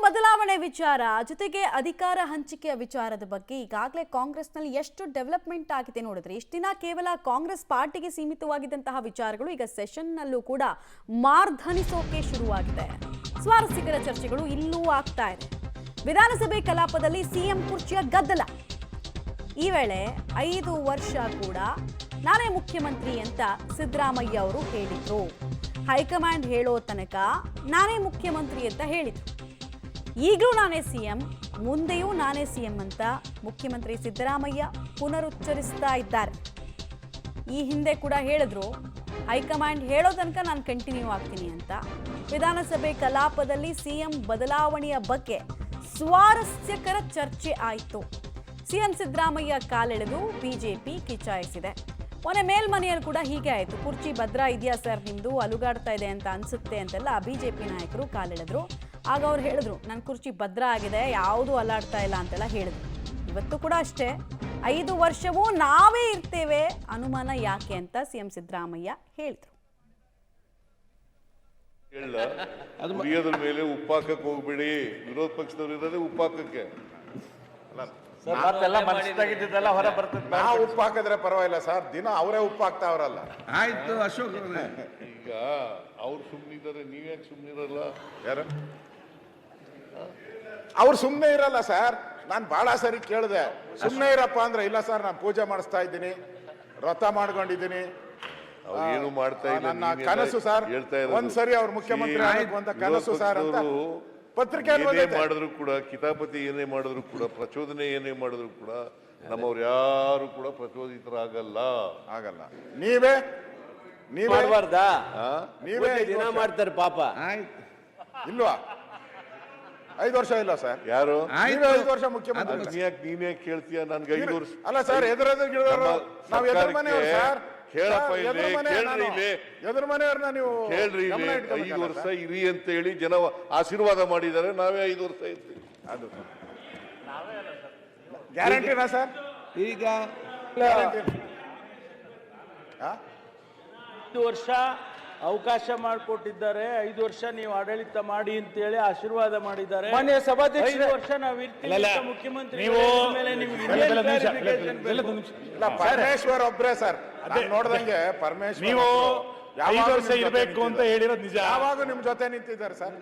ಬದಲಾವಣೆ ವಿಚಾರ ಜೊತೆಗೆ ಅಧಿಕಾರ ಹಂಚಿಕೆಯ ವಿಚಾರದ ಬಗ್ಗೆ ಈಗಾಗಲೇ ಕಾಂಗ್ರೆಸ್ನಲ್ಲಿ ಎಷ್ಟು ಡೆವಲಪ್ಮೆಂಟ್ ಆಗಿದೆ ನೋಡಿದ್ರೆ ಇಷ್ಟು ದಿನ ಕೇವಲ ಕಾಂಗ್ರೆಸ್ ಪಾರ್ಟಿಗೆ ಸೀಮಿತವಾಗಿದ್ದಂತಹ ವಿಚಾರಗಳು ಈಗ ಸೆಷನ್ನಲ್ಲೂ ಕೂಡ ಮಾರ್ಧನಿಸೋಕೆ ಶುರುವಾಗಿದೆ. ಸ್ವಾರಸ್ಯಕರ ಚರ್ಚೆಗಳು ಇಲ್ಲೂ ಆಗ್ತಾ ಇದೆ. ವಿಧಾನಸಭೆ ಕಲಾಪದಲ್ಲಿ ಸಿಎಂ ಕುರ್ಚಿಯ ಗದ್ದಲ. ಈ ವೇಳೆ 5 ವರ್ಷ ಕೂಡ ನಾನೇ ಮುಖ್ಯಮಂತ್ರಿ ಅಂತ ಸಿದ್ದರಾಮಯ್ಯ ಅವರು ಹೇಳಿದ್ರು. ಹೈಕಮಾಂಡ್ ಹೇಳೋ ತನಕ ನಾನೇ ಮುಖ್ಯಮಂತ್ರಿ ಅಂತ ಹೇಳಿದ್ರು. ಈಗಲೂ ನಾನೇ ಸಿಎಂ, ಮುಂದೆಯೂ ನಾನೇ ಸಿಎಂ ಅಂತ ಮುಖ್ಯಮಂತ್ರಿ ಸಿದ್ದರಾಮಯ್ಯ ಪುನರುಚ್ಚರಿಸ್ತಾ ಇದ್ದಾರೆ. ಈ ಹಿಂದೆ ಕೂಡ ಹೇಳಿದ್ರು ಹೈಕಮಾಂಡ್ ಹೇಳೋ ತನಕ ನಾನು ಕಂಟಿನ್ಯೂ ಆಗ್ತೀನಿ ಅಂತ. ವಿಧಾನಸಭೆ ಕಲಾಪದಲ್ಲಿ ಸಿಎಂ ಬದಲಾವಣೆಯ ಬಗ್ಗೆ ಸ್ವಾರಸ್ಯಕರ ಚರ್ಚೆ ಆಯಿತು. ಸಿಎಂ ಸಿದ್ದರಾಮಯ್ಯ ಕಾಲೆಳೆದು ಬಿಜೆಪಿ ಕಿಚಾಯಿಸಿದೆ. ಮೊನ್ನೆ ಮೇಲ್ಮನೆಯಲ್ಲಿ ಕೂಡ ಹೀಗೆ ಆಯಿತು. ಕುರ್ಚಿ ಭದ್ರಾ ಇದೆಯಾ ಸರ್, ನಿಮ್ಮದು ಅಲುಗಾಡ್ತಾ ಇದೆ ಅಂತ ಅನಿಸುತ್ತೆ ಅಂತೆಲ್ಲ ಬಿಜೆಪಿ ನಾಯಕರು ಕಾಲೆಳೆದ್ರು. ಆಗ ಅವ್ರು ಹೇಳಿದ್ರು ನನ್ನ ಕುರ್ಚಿ ಭದ್ರಾ ಆಗಿದೆ, ಯಾವುದೂ ಅಲ್ಲಾಡ್ತಾ ಇಲ್ಲ ಅಂತೆಲ್ಲ ಹೇಳಿದ್ರು. ಇವತ್ತು ಕೂಡ ಅಷ್ಟೇ, 5 ವರ್ಷವೂ ನಾವೇ ಇರ್ತೇವೆ, ಅನುಮಾನ ಯಾಕೆ ಅಂತ ಸಿಎಂ ಸಿದ್ದರಾಮಯ್ಯ ಹೇಳಿದ್ರು. ಕುಡಿಯೋದ್ರ ಮೇಲೆ ಉಪ್ಪಾಕಕ್ಕೆ ಹೋಗ್ಬೇಡಿ, ವಿರೋಧ ಪಕ್ಷದವ್ರು ಇರೋದೇ ಉಪ್ಪಾಕಕ್ಕೆ. ಹೊರ ಬರ್ತದೆ. ನಾವು ಉಪ್ಪು ಹಾಕಿದ್ರೆ ಪರವಾಗಿಲ್ಲ ಸರ್, ದಿನ ಅವರೇ ಉಪ್ಪು ಹಾಕ್ತಾವ್ರಲ್ಲ. ಆಯ್ತು ಅಶೋಕ್, ಈಗ ಅವ್ರು ಸುಮ್ಮನಿದ್ದಾರೆ, ನೀವ್ಯಾಕೆ ಸುಮ್ಮನಿರಲ್ಲ? ಯಾರು ಅವ್ರು ಸುಮ್ಮನೆ ಇರಲ್ಲ ಸರ್. ನಾನು ಬಹಳ ಸರಿ ಕೇಳಿದೆ, ಸುಮ್ಮನೆ ಇರಪ್ಪ ಅಂದ್ರೆ ಇಲ್ಲ ಸರ್ ನಾನು ಪೂಜೆ ಮಾಡಿಸ್ತಾ ಇದ್ದೀನಿ, ವ್ರತ ಮಾಡ್ಕೊಂಡಿದ್ದೀನಿ, ಏನು ಮಾಡ್ತಾ ಇಲ್ಲ, ನನ್ನ ಕನಸು ಸರ್. ಒಂದ್ಸರಿ ಅವ್ರು ಮುಖ್ಯಮಂತ್ರಿ ಆಗಬೇಕು ಅಂತ ಕನಸು ಸರ್ ಅಂತ ಪತ್ರಿಕೆ ಮಾಡಿದ್ರು ಕೂಡ, ಕಿತಾಪತಿ ಏನೇ ಮಾಡಿದ್ರು ಕೂಡ, ಪ್ರಚೋದನೆ ಏನೇ ಮಾಡಿದ್ರು ಕೂಡ ನಮ್ಮವ್ರು ಯಾರು ಕೂಡ ಪ್ರಚೋದಿತರಾಗಲ್ಲ. ಆಗಲ್ಲ. ನೀವೇ ಮಾಡಬಾರ್ದಾ? ನೀವೇ ದಿನ ಮಾಡ್ತಾರೆ ಪಾಪ. ಇಲ್ವಾ? 5 ವರ್ಷ ಇಲ್ಲ ಸರ್. ಯಾರು 5 ವರ್ಷ ಮುಖ್ಯಮಂತ್ರಿ? ನೀನೇ ಕೇಳ್ತೀಯ? ನನ್ಗೆ 5 ವರ್ಷ ಅಲ್ಲ ಸರ್, ನಾವು ಎದುರು ಮನೆಯವರು ಸರ್. ಕೇಳಪ್ಪ, ಇಲ್ಲಿ ಎದುರು ಮನೆಯವ್ರನ್ನ ನೀವು ಕೇಳ್ರಿ. 5 ವರ್ಷ ಇರಿ ಅಂತ ಹೇಳಿ ಜನ ಆಶೀರ್ವಾದ ಮಾಡಿದ್ದಾರೆ, ನಾವೇ 5 ವರ್ಷ ಇರ್ತೀವಿ. ಅದು ಗ್ಯಾರಂಟಿನಾ ಸರ್? ಈಗ 5 ವರ್ಷ ಅವಕಾಶ ಮಾಡಿಕೊಟ್ಟಿದ್ದಾರೆ. 5 ವರ್ಷ ನೀವು ಆಡಳಿತ ಮಾಡಿ ಅಂತೇಳಿ ಆಶೀರ್ವಾದ ಮಾಡಿದ್ದಾರೆ. ಮಾನ್ಯ ಸಭಾಧ್ಯಕ್ಷ, 5 ವರ್ಷ ನಾವು ಇರ್ತೀವಿ ಮುಖ್ಯಮಂತ್ರಿ ಮೇಲೆ ಪರಮೇಶ್ವರ್ ಒಬ್ರೇ ಸರ್ ನೋಡ್ದಂಗೆ. ಪರಮೇಶ್ವರ್ ನೀವು 5 ವರ್ಷ ಇರಬೇಕು ಅಂತ ಹೇಳಿರೋದು ನಿಜ. ಯಾವಾಗ ನಿಮ್ ಜೊತೆ ನಿಂತಿದ್ದಾರೆ ಸರ್.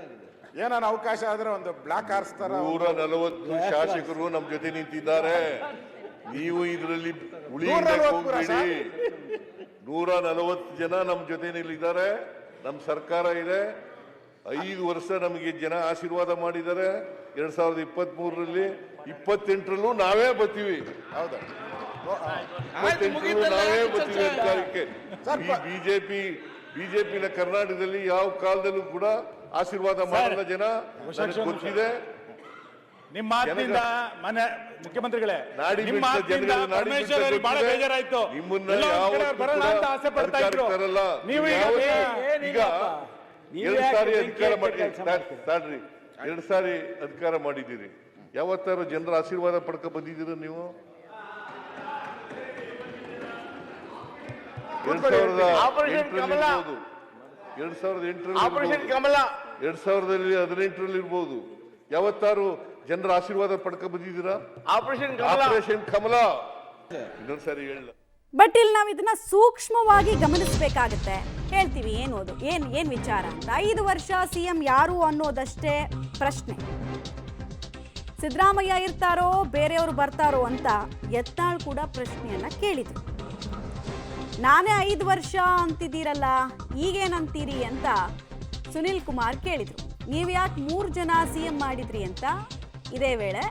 ಏನಾನ ಅವಕಾಶ ಆದ್ರೆ ಒಂದು ಬ್ಲಾಕ್ ಹಾರಿಸ್ತಾರ. 140 ಶಾಸಕರು ನಮ್ ಜೊತೆ ನಿಂತಿದ್ದಾರೆ. ನೀವು ಇದರಲ್ಲಿ ಉಳಿ 140 ಜನ ನಮ್ಮ ಜೊತೆನಲ್ಲಿದ್ದಾರೆ. ನಮ್ಮ ಸರ್ಕಾರ ಇದೆ. 5 ವರ್ಷ ನಮಗೆ ಜನ ಆಶೀರ್ವಾದ ಮಾಡಿದ್ದಾರೆ. 2023ರಲ್ಲಿ 28ರಲ್ಲೂ ನಾವೇ ಬರ್ತೀವಿ. ಹೌದಾ? 28ರಲ್ಲೂ ನಾವೇ ಬರ್ತೀವಿ ಅಧಿಕಾರಕ್ಕೆ. ಬಿಜೆಪಿನ ಕರ್ನಾಟಕದಲ್ಲಿ ಯಾವ ಕಾಲದಲ್ಲೂ ಕೂಡ ಆಶೀರ್ವಾದ ಮಾಡಲ್ಲ ಜನ, ಗೊತ್ತಿದೆ. ನಿಮ್ಮ ಮಾತಿನಿಂದ ಮನೆ ಮುಖ್ಯಮಂತ್ರಿಗಳೇ, ನಿಮ್ಮ ಪರಮೇಶ್ವರ್ ಬಹಳ ಬೇಜಾರಾಯ್ತು. ನಿಮ್ಮನ್ನ ಬರಲ್ಲ ಅಂತ ಆಸೆ ಪಡ್ತಾ ಇದ್ರು. ನೀವು ಈಗ 2 ಸಾರಿ ಅಧಿಕಾರ ಮಾಡಿ, 2 ಸಾರಿ ಅಧಿಕಾರ ಮಾಡಿದ್ದೀರಿ. ಯಾವತ್ತಾರು ಜನರ ಆಶೀರ್ವಾದ ಪಡ್ಕ ಬಂದಿದ್ದೀರ ನೀವು? 2018ರಲ್ಲಿ ಇರ್ಬೋದು. ಯಾವತ್ತಾರು ಜನರ ಆಶೀರ್ವಾದ ಪಡ್ಕ ಬಂದಿದ್ದೀರಾ? ಆಪರೇಷನ್ ಕಮಲ. ಇನ್ನೊಂದ್ಸಾರಿ ಹೇಳ. ಬಟ್ ಇಲ್ಲಿ ನಾವು ಇದನ್ನ ಸೂಕ್ಷ್ಮವಾಗಿ ಗಮನಿಸಬೇಕಾಗತ್ತೆ. ಹೇಳ್ತೀವಿ ಏನ್ ವಿಚಾರ ಅಂತ. 5 ವರ್ಷ ಸಿಎಂ ಯಾರು ಅನ್ನೋದಷ್ಟೇ ಪ್ರಶ್ನೆ. ಸಿದ್ದರಾಮಯ್ಯ ಇರ್ತಾರೋ ಬೇರೆಯವರು ಬರ್ತಾರೋ ಅಂತ ಯತ್ನಾಳ್ ಕೂಡ ಪ್ರಶ್ನೆಯನ್ನ ಕೇಳಿದ್ರು. ನಾನೇ 5 ವರ್ಷ ಅಂತಿದ್ದೀರಲ್ಲ, ಈಗೇನಂತೀರಿ ಅಂತ ಸುನಿಲ್ ಕುಮಾರ್ ಕೇಳಿದ್ರು. ನೀವು ಯಾಕೆ 3 ಜನ ಸಿಎಂ ಮಾಡಿದ್ರಿ ಅಂತ ಇದೇ ವೇಳೆ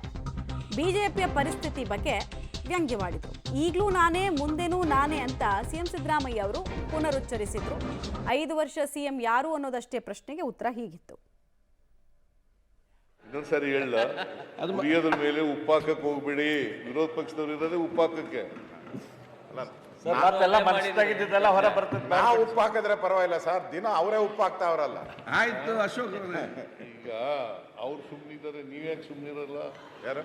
ಬಿಜೆಪಿಯ ಪರಿಸ್ಥಿತಿ ಬಗ್ಗೆ ವ್ಯಂಗ್ಯವಾಡಿದ್ರು. ಈಗಲೂ ನಾನೇ, ಮುಂದೆನೂ ನಾನೇ ಅಂತ ಸಿಎಂ ಸಿದ್ದರಾಮಯ್ಯ ಅವರು ಪುನರುಚ್ಚರಿಸಿದ್ರು. 5 ವರ್ಷ ಸಿಎಂ ಯಾರು ಅನ್ನೋದಷ್ಟೇ ಪ್ರಶ್ನೆಗೆ ಉತ್ತರ ಹೀಗಿತ್ತು. ಇನ್ನೊಂದ್ಸರಿ ಹೇಳ, ಕುಡಿಯೋದ್ರ ಮೇಲೆ ಉಪ್ಪಾಕಕ್ಕೆ ಹೋಗ್ಬೇಡಿ, ವಿರೋಧ ಪಕ್ಷದವ್ರು ಇರೋದೇ ಉಪ್ಪಾಕಕ್ಕೆ. ಹೊರ ಬರ್ತದೆ. ನಾವು ಉಪ್ಪು ಹಾಕಿದ್ರೆ ಪರವಾಗಿಲ್ಲ ಸರ್, ದಿನ ಅವರೇ ಉಪ್ಪು ಹಾಕ್ತಾವ್ರಲ್ಲ. ಆಯ್ತು ಅಶೋಕ್, ಈಗ ಅವ್ರು ಸುಮ್ಮನಿದ್ದಾರೆ, ನೀವ್ಯಾಕೆ ಸುಮ್ಮನಿರಲ್ಲ? ಯಾರು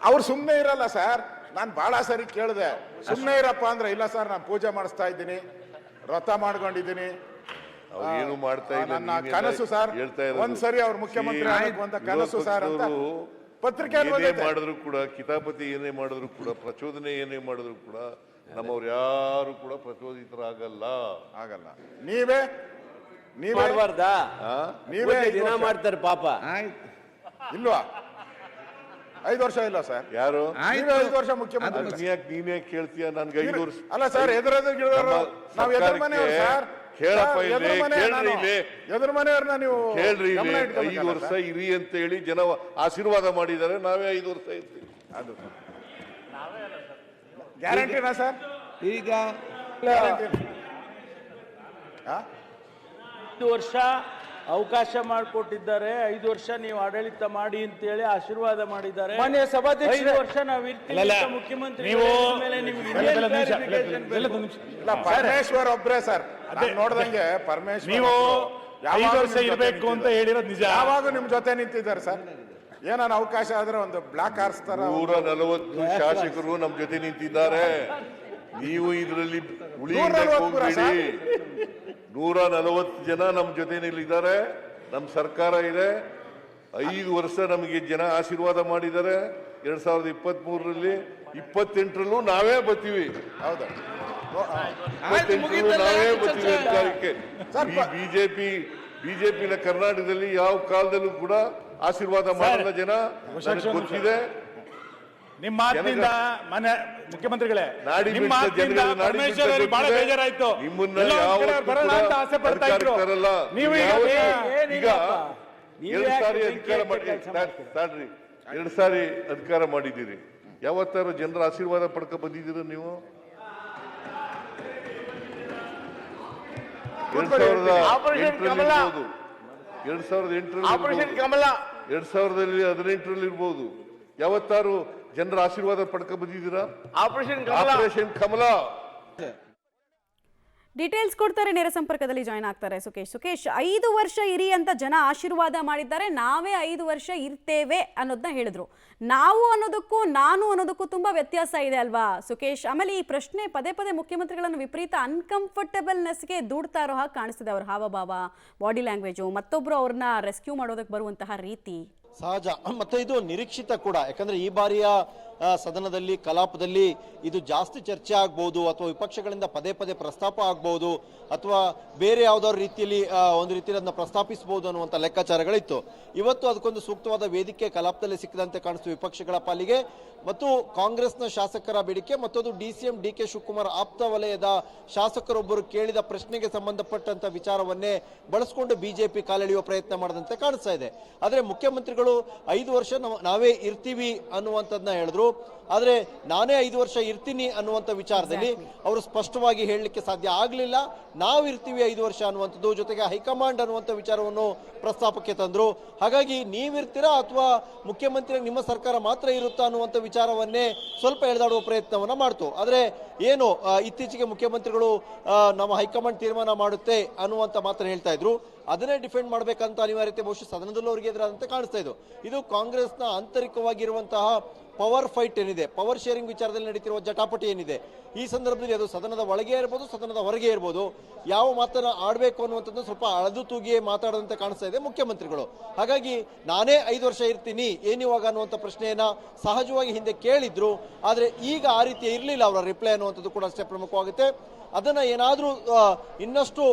ಅವ್ರು ಸುಮ್ಮನೆ ಇರಲ್ಲ ಸರ್. ನಾನು ಬಹಳ ಸರಿ ಕೇಳಿದೆ, ಸುಮ್ಮನೆ ಇರಪ್ಪ ಅಂದ್ರೆ ಇಲ್ಲ ಸರ್ ನಾನು ಪೂಜೆ ಮಾಡಿಸ್ತಾ ಇದ್ದೀನಿ, ವ್ರತ ಮಾಡ್ಕೊಂಡಿದ್ದೀನಿ, ಅವ್ರು ಏನು ಮಾಡ್ತಾ ಇಲ್ಲ, ನನ್ನ ನೀವೆಲ್ಲ ಕನಸು ಸರ್ ಹೇಳ್ತಾ ಇರೋದು. ಒಂದ್ಸರಿ ಅವ್ರು ಮುಖ್ಯಮಂತ್ರಿ ಆಗಬೇಕು ಅಂತ ಕನಸು ಸರ್ ಅಂತ ಪತ್ರಿಕೆಯಲ್ಲಿ ಏನೇ ಬಂದೈತೆ. ಮಾಡಿದ್ರು ಕೂಡ, ಕಿತಾಪತಿ ಏನೇ ಮಾಡಿದ್ರು ಕೂಡ, ಪ್ರಚೋದನೆ ಏನೇ ಮಾಡಿದ್ರು ಕೂಡ ನಮ್ಮವ್ರು ಯಾರು ಕೂಡ ಪ್ರಚೋದಿತರಾಗಲ್ಲ. ಆಗಲ್ಲ. ನೀವೇ ಮಾಡಬಾರ್ದಾ? ನೀವೇ ದಿನ ಮಾಡ್ತಾರೆ ಪಾಪ. ಆಯ್ತು ಇಲ್ವಾ? 5 ವರ್ಷ ಇಲ್ಲ ಸರ್. ಯಾರು? ನೀವೇ 5 ವರ್ಷ ಮುಖ್ಯಮಂತ್ರಿ. ನೀನೇ ಕೇಳ್ತೀಯ? ನನ್ಗೆ 5 ವರ್ಷ ಅಲ್ಲ ಸರ್, ನಾವು ಎದುರು ಮನೆಯವರು ಸರ್. ಕೇಳಪ್ಪ ಇಲ್ಲಿ, ಎದುರು ಮನೆಯವ್ರನ್ನ ನೀವು ಕೇಳ್ರಿ ಗಮನ ಇಲ್ಲಿ. ಇಟ್ಕೊಬೇಕಲ್ಲ 5 ವರ್ಷ ಸರ್. ಇರಿ ಅಂತ ಹೇಳಿ ಜನ ಆಶೀರ್ವಾದ ಮಾಡಿದ್ದಾರೆ, ನಾವೇ 5 ವರ್ಷ ಇರ್ತೀವಿ. ಅದು ಗ್ಯಾರಂಟಿನಾ ಸರ್? ಈಗ ಆ? 5 ವರ್ಷ ಅವಕಾಶ ಮಾಡಿಕೊಟ್ಟಿದ್ದಾರೆ. 5 ವರ್ಷ ನೀವು ಆಡಳಿತ ಮಾಡಿ ಅಂತೇಳಿ ಆಶೀರ್ವಾದ ಮಾಡಿದ್ದಾರೆ. ಮಾನ್ಯ ಸಭಾಧ್ಯಕ್ಷರೇ, 5 ವರ್ಷ ನಾವು ಇರ್ತೀವಿ ಅಲ್ಲ, ಅಂತ ಮುಖ್ಯಮಂತ್ರಿ ನೀವು- ಮೇಲೆ ನಿಮ್ಗೆ ಬೆಲ್ಲ ಇನ್ನೇನ್ ನಿಮಿಷ, clarification ಬೆಲ್ಲ ಬೇಕು? ನಿಮಿಷ. ಇಲ್ಲ, ಪರಮೇಶ್ವರ್ ಒಬ್ರೇ ಸರ್. ನಾನು ನೋಡ್ದಂಗೆ ಪರಮೇಶ್ವರ್ ನೀವು ಯಾವಾಗ್ಲೂ 5 ವರ್ಷ ನಿಮ್ ಜೊತೆ ಇರಬೇಕು ಅಂತ ನಿಂತಿದ್ದಾರೆ. ಹೇಳಿರೋದು ನಿಜ. ಯಾವಾಗ ನಿಮ್ ಜೊತೆ ನಿಂತಿದ್ದಾರೆ ಸರ್. ಏನಾನ ಅವಕಾಶ ಆದ್ರೆ ಒಂದು ಬ್ಲಾಕ್ ಹಾರಿಸ್ತಾರ. 140 ಶಾಸಕರು ನಮ್ಮ ಜೊತೆ ನಿಂತಿದ್ದಾರೆ. ನೀವು ಇದರಲ್ಲಿ ಉಳಿಯಿಂದ 140 ಹೋಗ್ಬೇಡಿ. 140 ಜನ ನಮ್ಮ ಜೊತೆನಲ್ಲಿದ್ದಾರೆ. ನಮ್ಮ ಸರ್ಕಾರ ಇದೆ. 5 ವರ್ಷ ನಮಗೆ ಜನ ಆಶೀರ್ವಾದ ಮಾಡಿದ್ದಾರೆ. 2023ರಲ್ಲಿ 28ರಲ್ಲೂ ನಾವೇ ಬರ್ತೀವಿ. ಹೌದು. 28ರಲ್ಲೂ ನಾವೇ ಬರ್ತೀವಿ ಅಧಿಕಾರಕ್ಕೆ. ಬಿಜೆಪಿನ ಕರ್ನಾಟಕದಲ್ಲಿ ಯಾವ ಕಾಲದಲ್ಲೂ ಕೂಡ ಆಶೀರ್ವಾದ ಮಾಡಲ್ಲ ಜನ, ನನಗೆ ಗೊತ್ತಿದೆ. ನಿಮ್ಮ ಮಾತಿನಿಂದ ಮನೆ ಮುಖ್ಯಮಂತ್ರಿಗಳೇ, ನಾಡಿ ನಿಮ್ಮ ಬಿಟ್ಟ ಮಾತಿನಿಂದ ಜನರಿಗೆ ನಾಡಿ ಪರಮೇಶ್ವರ್ ಬಿಟ್ಟ ಅವರಿಗೆ ಬಹಳ ಗೊತ್ತಿದೆ. ಬೇಜಾರಾಯ್ತು. ನಿಮ್ಮನ್ನ ಎಲ್ಲೋ ಒಂದ್ ಕಡೆ ಯಾವತ್ತೂ ಬರೋಣ ಅಂತ ಆಸೆ ಪಡ್ತಾ ಇದ್ರು. ಅಧಿಕಾರಕ್ಕೆ ತರಲ್ಲ. ನೀವು ಈಗ ಈಗ 2 ಸಾರಿ ಅಧಿಕಾರ ಮಾಡಿ ತಾಡ್ರಿ, 2 ಸಾರಿ ಅಧಿಕಾರ ಮಾಡಿದ್ದೀರಿ. ಯಾವತ್ತಾರು ಜನರ ಆಶೀರ್ವಾದ ಪಡ್ಕ ಬಂದಿದ್ದೀರ ನೀವು? 2008ರಲ್ಲಿ 2018ರಲ್ಲಿ ಇರ್ಬೋದು. ಯಾವತ್ತಾರು ಜನರ ಆಶೀರ್ವಾದ ಪಡ್ಕ ಬಂದಿದ್ದೀರಾ? ಆಪರೇಷನ್ ಕಮಲ. ಡೀಟೇಲ್ಸ್ ಕೊಡ್ತಾರೆ, ನೇರ ಸಂಪರ್ಕದಲ್ಲಿ ಜಾಯ್ನ್ ಆಗ್ತಾರೆ ಸುಖೇಶ್. 5 ವರ್ಷ ಇರಿ ಅಂತ ಜನ ಆಶೀರ್ವಾದ ಮಾಡಿದ್ದಾರೆ, ನಾವೇ 5 ವರ್ಷ ಇರ್ತೇವೆ ಅನ್ನೋದನ್ನ ಹೇಳಿದ್ರು. ನಾವು ಅನ್ನೋದಕ್ಕೂ ನಾನು ಅನ್ನೋದಕ್ಕೂ ತುಂಬಾ ವ್ಯತ್ಯಾಸ ಇದೆ ಅಲ್ವಾ ಸುಖೇಶ್? ಆಮೇಲೆ ಈ ಪ್ರಶ್ನೆ ಪದೇ ಪದೇ ಮುಖ್ಯಮಂತ್ರಿಗಳನ್ನು ವಿಪರೀತ ಅನ್ಕಂಫರ್ಟಬಲ್ನೆಸ್ಗೆ ದೂಡ್ತಾ ಇರೋ ಹಾಗೆ ಕಾಣಿಸ್ತಿದೆ. ಅವ್ರ ಹಾವಭಾವ, ಬಾಡಿ ಲ್ಯಾಂಗ್ವೇಜು, ಮತ್ತೊಬ್ರು ಅವ್ರನ್ನ ರೆಸ್ಕ್ಯೂ ಮಾಡೋದಕ್ಕೆ ಬರುವಂತಹ ರೀತಿ ಸಹಜ. ಮತ್ತೆ ಇದು ನಿರೀಕ್ಷಿತ ಕೂಡ, ಯಾಕಂದ್ರೆ ಈ ಬಾರಿಯ ಸದನದಲ್ಲಿ ಕಲಾಪದಲ್ಲಿ ಇದು ಜಾಸ್ತಿ ಚರ್ಚೆ ಆಗ್ಬೋದು, ಅಥವಾ ವಿಪಕ್ಷಗಳಿಂದ ಪದೇ ಪದೇ ಪ್ರಸ್ತಾಪ ಆಗ್ಬೋದು, ಅಥವಾ ಬೇರೆ ಯಾವ್ದಾದ್ರು ರೀತಿಯಲ್ಲಿ ಒಂದು ರೀತಿಯಲ್ಲಿ ಅದನ್ನ ಪ್ರಸ್ತಾಪಿಸಬಹುದು ಅನ್ನುವಂಥ ಲೆಕ್ಕಾಚಾರಗಳಿತ್ತು. ಇವತ್ತು ಅದಕ್ಕೊಂದು ಸೂಕ್ತವಾದ ವೇದಿಕೆ ಕಲಾಪದಲ್ಲಿ ಸಿಕ್ಕದಂತೆ ಕಾಣಿಸ್ತು ವಿಪಕ್ಷಗಳ ಪಾಲಿಗೆ. ಮತ್ತು ಕಾಂಗ್ರೆಸ್ನ ಶಾಸಕರ ಬೇಡಿಕೆ, ಮತ್ತೊಂದು DCM DK ಶಿವಕುಮಾರ್ ಆಪ್ತ ವಲಯದ ಶಾಸಕರೊಬ್ಬರು ಕೇಳಿದ ಪ್ರಶ್ನೆಗೆ ಸಂಬಂಧಪಟ್ಟಂತ ವಿಚಾರವನ್ನೇ ಬಳಸಿಕೊಂಡು ಬಿಜೆಪಿ ಕಾಲೆಳೆಯುವ ಪ್ರಯತ್ನ ಮಾಡದಂತೆ ಕಾಣಿಸ್ತಾ ಇದೆ. ಆದರೆ ಮುಖ್ಯಮಂತ್ರಿಗಳು 5 ವರ್ಷ ನಾವೇ ಇರ್ತೀವಿ ಅನ್ನುವಂಥದ್ದನ್ನ ಹೇಳಿದ್ರು. ಆದರೆ ನಾನೇ 5 ವರ್ಷ ಇರ್ತೀನಿ ಅನ್ನುವಂಥ ವಿಚಾರದಲ್ಲಿ ಅವರು ಸ್ಪಷ್ಟವಾಗಿ ಹೇಳಲಿಕ್ಕೆ ಸಾಧ್ಯ ಆಗಲಿಲ್ಲ. ನಾವು ಇರ್ತೀವಿ 5 ವರ್ಷ ಅನ್ನುವಂಥದ್ದು, ಜೊತೆಗೆ ಹೈಕಮಾಂಡ್ ಅನ್ನುವಂಥ ವಿಚಾರವನ್ನು ಪ್ರಸ್ತಾಪಕ್ಕೆ ತಂದರು. ಹಾಗಾಗಿ ನೀವಿರ್ತೀರಾ ಅಥವಾ ಮುಖ್ಯಮಂತ್ರಿ ನಿಮ್ಮ ಸರ್ಕಾರ ಮಾತ್ರ ಇರುತ್ತಾ ಅನ್ನುವಂಥ ವಿಚಾರವನ್ನೇ ಸ್ವಲ್ಪ ಎಳೆದಾಡುವ ಪ್ರಯತ್ನವನ್ನ ಮಾಡ್ತು. ಆದರೆ ಏನು ಇತ್ತೀಚೆಗೆ ಮುಖ್ಯಮಂತ್ರಿಗಳು ನಮ್ಮ ಹೈಕಮಾಂಡ್ ತೀರ್ಮಾನ ಮಾಡುತ್ತೆ ಅನ್ನುವಂಥ ಮಾತನ್ನು ಹೇಳ್ತಾ ಇದ್ರು. ಅದನ್ನೇ ಡಿಫೆಂಡ್ ಮಾಡಬೇಕಂತ ಅನಿವಾರ್ಯತೆ ಬಹುಶಃ ಸದನದಲ್ಲೂ ಅವರಿಗೆ ಎದುರಾದಂತೆ ಕಾಣಿಸ್ತಾ ಇದ್ದು. ಇದು ಕಾಂಗ್ರೆಸ್ನ ಆಂತರಿಕವಾಗಿರುವಂತಹ ಪವರ್ ಫೈಟ್ ಏನಿದೆ, ಪವರ್ ಶೇರಿಂಗ್ ವಿಚಾರದಲ್ಲಿ ನಡೀತಿರುವ ಜಟಾಪಟಿ ಏನಿದೆ, ಈ ಸಂದರ್ಭದಲ್ಲಿ ಅದು ಸದನದ ಒಳಗೆ ಇರ್ಬೋದು, ಸದನದ ಹೊರಗೆ ಇರ್ಬೋದು, ಯಾವ ಮಾತನ್ನ ಆಡಬೇಕು ಅನ್ನುವಂಥದ್ದು ಸ್ವಲ್ಪ ಅಳದು ತೂಗಿಯೇ ಮಾತಾಡದಂತೆ ಕಾಣಿಸ್ತಾ ಇದೆ ಮುಖ್ಯಮಂತ್ರಿಗಳು. ಹಾಗಾಗಿ ನಾನೇ 5 ವರ್ಷ ಇರ್ತೀನಿ ಏನಿವಾಗ ಅನ್ನುವಂಥ ಪ್ರಶ್ನೆಯನ್ನ ಸಹಜವಾಗಿ ಹಿಂದೆ ಕೇಳಿದ್ರು. ಆದರೆ ಈಗ ಆ ರೀತಿ ಇರಲಿಲ್ಲ ಅವರ ರಿಪ್ಲೈ ಅನ್ನುವಂಥದ್ದು ಕೂಡ ಅಷ್ಟೇ ಪ್ರಮುಖವಾಗುತ್ತೆ. ಅದನ್ನ ಏನಾದರೂ ಇನ್ನಷ್ಟು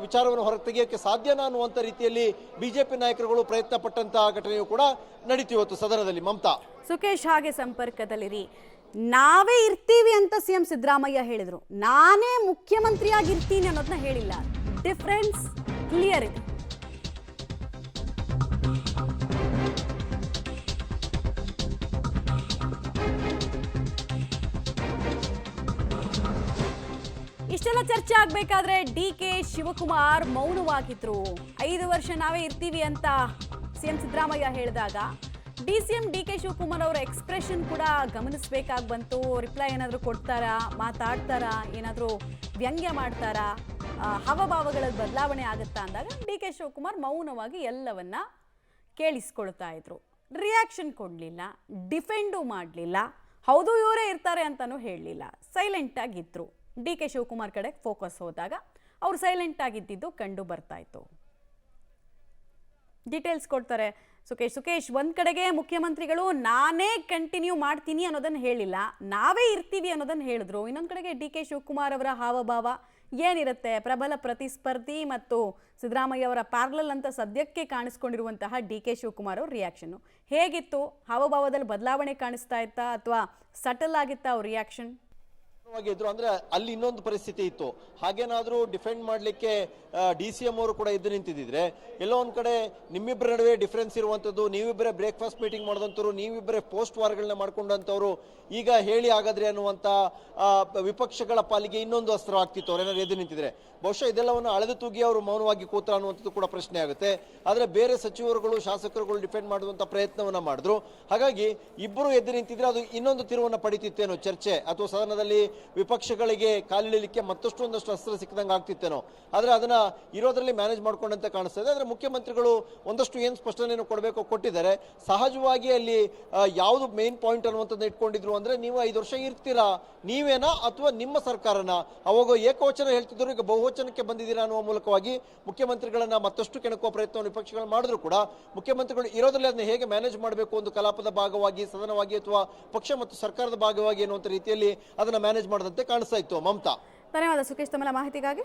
ವಿಚಾರವನ್ನು ಹೊರಗೆ ತೆಗೆಯೋಕ್ಕೆ ಸಾಧ್ಯನಾ ಅನ್ನುವಂಥ ರೀತಿಯಲ್ಲಿ ಬಿಜೆಪಿ ನಾಯಕರುಗಳು ಪ್ರಯತ್ನ ಪಟ್ಟಂತಹ ಘಟನೆಯು ಕೂಡ ನಡೀತು ಇವತ್ತು ಸದನದಲ್ಲಿ. ಮಮತಾ, ಸುಖೇಶ್ ಹಾಗೆ ಸಂಪರ್ಕದಲ್ಲಿರಿ. ನಾವೇ ಇರ್ತೀವಿ ಅಂತ CM ಸಿದ್ದರಾಮಯ್ಯ ಹೇಳಿದ್ರು, ನಾನೇ ಮುಖ್ಯಮಂತ್ರಿಯಾಗಿರ್ತೀನಿ ಅನ್ನೋದನ್ನ ಹೇಳಿಲ್ಲ. ಡಿಫರೆನ್ಸ್ ಕ್ಲಿಯರ್ ಇದೆ. ಇಷ್ಟೆಲ್ಲ ಚರ್ಚೆ ಆಗ್ಬೇಕಾದ್ರೆ DK ಶಿವಕುಮಾರ್ ಮೌನವಾಗಿದ್ರು. 5 ವರ್ಷ ನಾವೇ ಇರ್ತೀವಿ ಅಂತ CM ಸಿದ್ದರಾಮಯ್ಯ ಹೇಳಿದಾಗ DCM DK ಶಿವಕುಮಾರ್ ಅವರ ಎಕ್ಸ್ಪ್ರೆಷನ್ ಕೂಡ ಗಮನಿಸಬೇಕಾಗಿ ಬಂತು. ರಿಪ್ಲೈ ಏನಾದರೂ ಕೊಡ್ತಾರಾ, ಮಾತಾಡ್ತಾರಾ, ಏನಾದರೂ ವ್ಯಂಗ್ಯ ಮಾಡ್ತಾರಾ, ಹಾವಭಾವಗಳಲ್ಲಿ ಬದಲಾವಣೆ ಆಗುತ್ತಾ ಅಂದಾಗ DK ಶಿವಕುಮಾರ್ ಮೌನವಾಗಿ ಎಲ್ಲವನ್ನ ಕೇಳಿಸ್ಕೊಳ್ತಾ ಇದ್ರು. ರಿಯಾಕ್ಷನ್ ಕೊಡಲಿಲ್ಲ, ಡಿಫೆಂಡು ಮಾಡಲಿಲ್ಲ, ಹೌದು ಇವರೇ ಇರ್ತಾರೆ ಅಂತಲೂ ಹೇಳಲಿಲ್ಲ, ಸೈಲೆಂಟ್ ಆಗಿದ್ರು. DK ಶಿವಕುಮಾರ್ ಕಡೆ ಫೋಕಸ್ ಹೋದಾಗ ಅವ್ರು ಸೈಲೆಂಟ್ ಆಗಿದ್ದಿದ್ದು ಕಂಡು ಬರ್ತಾ ಇತ್ತು. ಡೀಟೇಲ್ಸ್ ಕೊಡ್ತಾರೆ ಸುಕೇಶ್. ಒಂದ್ ಕಡೆಗೆ ಮುಖ್ಯಮಂತ್ರಿಗಳು ನಾನೇ ಕಂಟಿನ್ಯೂ ಮಾಡ್ತೀನಿ ಅನ್ನೋದನ್ನ ಹೇಳಿಲ್ಲ, ನಾವೇ ಇರ್ತೀವಿ ಅನ್ನೋದನ್ನ ಹೇಳಿದ್ರು. ಇನ್ನೊಂದ್ ಕಡೆಗೆ ಡಿ ಕೆ ಶಿವಕುಮಾರ್ ಅವರ ಹಾವಭಾವ ಏನಿರುತ್ತೆ? ಪ್ರಬಲ ಪ್ರತಿಸ್ಪರ್ಧಿ ಮತ್ತು ಸಿದ್ದರಾಮಯ್ಯ ಅವರ ಪ್ಯಾರಲಲ್ ಅಂತ ಸದ್ಯಕ್ಕೆ ಕಾಣಿಸ್ಕೊಂಡಿರುವಂತಹ ಡಿ ಕೆ ಶಿವಕುಮಾರ್ ಅವ್ರ ರಿಯಾಕ್ಷನ್ ಹೇಗಿತ್ತು? ಹಾವಭಾವದಲ್ಲಿ ಬದಲಾವಣೆ ಕಾಣಿಸ್ತಾ ಇತ್ತಾ ಅಥವಾ ಸಟಲ್ ಆಗಿತ್ತಾ ಅವ್ರ ರಿಯಾಕ್ಷನ್? ಇದ್ರು ಅಂದ್ರೆ ಅಲ್ಲಿ ಇನ್ನೊಂದು ಪರಿಸ್ಥಿತಿ ಇತ್ತು. ಹಾಗೇನಾದ್ರೂ ಡಿಫೆಂಡ್ ಮಾಡ್ಲಿಕ್ಕೆ DCM ಅವರು ಕೂಡ ಎದ್ದು ನಿಂತಿದ್ರೆ ಎಲ್ಲೋ ಒಂದ್ ಕಡೆ ನಿಮ್ಮಿಬ್ಬರ ನಡುವೆ ಡಿಫರೆನ್ಸ್ ಇರುವಂತದ್ದು, ನೀವಿಬ್ಬರೇ ಬ್ರೇಕ್ಫಾಸ್ಟ್ ಮೀಟಿಂಗ್ ಮಾಡಿದಂತವ್ರು, ನೀವಿಬ್ಬರೇ ಪೋಸ್ಟ್ ವಾರ್ಗಳನ್ನ ಮಾಡ್ಕೊಂಡಂತವ್ರು ಈಗ ಹೇಳಿ ಆಗಾದ್ರೆ ಅನ್ನುವಂತ ವಿಪಕ್ಷಗಳ ಪಾಲಿಗೆ ಇನ್ನೊಂದು ಅಸ್ತ್ರ ಆಗ್ತಿತ್ತು ಅವ್ರೇನಾದ್ರು ಎದ್ದು ನಿಂತಿದ್ರೆ. ಬಹುಶಃ ಇದೆಲ್ಲವನ್ನು ಅಳೆದು ತೂಗಿ ಅವರು ಮೌನವಾಗಿ ಕೂತ ಅನ್ನುವಂಥದ್ದು ಕೂಡ ಪ್ರಶ್ನೆ ಆಗುತ್ತೆ. ಆದ್ರೆ ಬೇರೆ ಸಚಿವರುಗಳು ಶಾಸಕರುಗಳು ಡಿಫೆಂಡ್ ಮಾಡುವಂತ ಪ್ರಯತ್ನವನ್ನ ಮಾಡಿದ್ರು. ಹಾಗಾಗಿ ಇಬ್ಬರು ಎದ್ದು ನಿಂತಿದ್ರೆ ಅದು ಇನ್ನೊಂದು ತಿರುವನ್ನ ಪಡಿತಿತ್ತೇನೋ ಚರ್ಚೆ, ಅಥವಾ ಸದನದಲ್ಲಿ ವಿಪಕ್ಷಗಳಿಗೆ ಕಾಲಿಡಲಿಕ್ಕೆ ಮತ್ತಷ್ಟು ಒಂದಷ್ಟು ಅಸ್ತ್ರ ಸಿಕ್ಕದಂಗೆ ಆಗ್ತಿತ್ತೇನೋ. ಆದ್ರೆ ಅದನ್ನ ಇರೋದ್ರಲ್ಲಿ ಮ್ಯಾನೇಜ್ ಮಾಡ್ಕೊಂಡಂತೆ ಕಾಣಿಸ್ತಾ ಇದೆ. ಆದ್ರೆ ಮುಖ್ಯಮಂತ್ರಿಗಳು ಒಂದಷ್ಟು ಏನು ಸ್ಪಷ್ಟನೆಯನ್ನು ಕೊಡಬೇಕು ಕೊಟ್ಟಿದ್ದಾರೆ. ಸಹಜವಾಗಿ ಅಲ್ಲಿ ಯಾವುದು ಮೇನ್ ಪಾಯಿಂಟ್ ಅನ್ನುವಂಥದ್ದು ಇಟ್ಕೊಂಡಿದ್ರು ಅಂದ್ರೆ, ನೀವು 5 ವರ್ಷ ಇರ್ತೀರಾ ನೀವೇನಾ ಅಥವಾ ನಿಮ್ಮ ಸರ್ಕಾರನ? ಅವಾಗ ಏಕವಚನ ಹೇಳ್ತಿದ್ರು, ಈಗ ಬಹುವಚನಕ್ಕೆ ಬಂದಿದ್ದೀರಾ ಅನ್ನುವ ಮೂಲಕವಾಗಿ ಮುಖ್ಯಮಂತ್ರಿಗಳನ್ನ ಮತ್ತಷ್ಟು ಕೆಣಕುವ ಪ್ರಯತ್ನವನ್ನು ವಿಪಕ್ಷಗಳು ಮಾಡಿದ್ರು ಕೂಡ ಮುಖ್ಯಮಂತ್ರಿಗಳು ಇರೋದ್ರಲ್ಲಿ ಅದನ್ನ ಹೇಗೆ ಮ್ಯಾನೇಜ್ ಮಾಡಬೇಕು, ಒಂದು ಕಲಾಪದ ಭಾಗವಾಗಿ, ಸದನವಾಗಿ ಅಥವಾ ಪಕ್ಷ ಮತ್ತು ಸರ್ಕಾರದ ಭಾಗವಾಗಿ ಅನ್ನುವಂಥ ರೀತಿಯಲ್ಲಿ ಅದನ್ನ ಮ್ಯಾನೇಜ್ ಮಾಡದಂತೆ ಕಾಣಿಸ್ತಾ ಇತ್ತು. ಮಮತಾ, ಧನ್ಯವಾದ ಸುಕೇಶ್ ತಮ್ಮ ಮಾಹಿತಿಗಾಗಿ.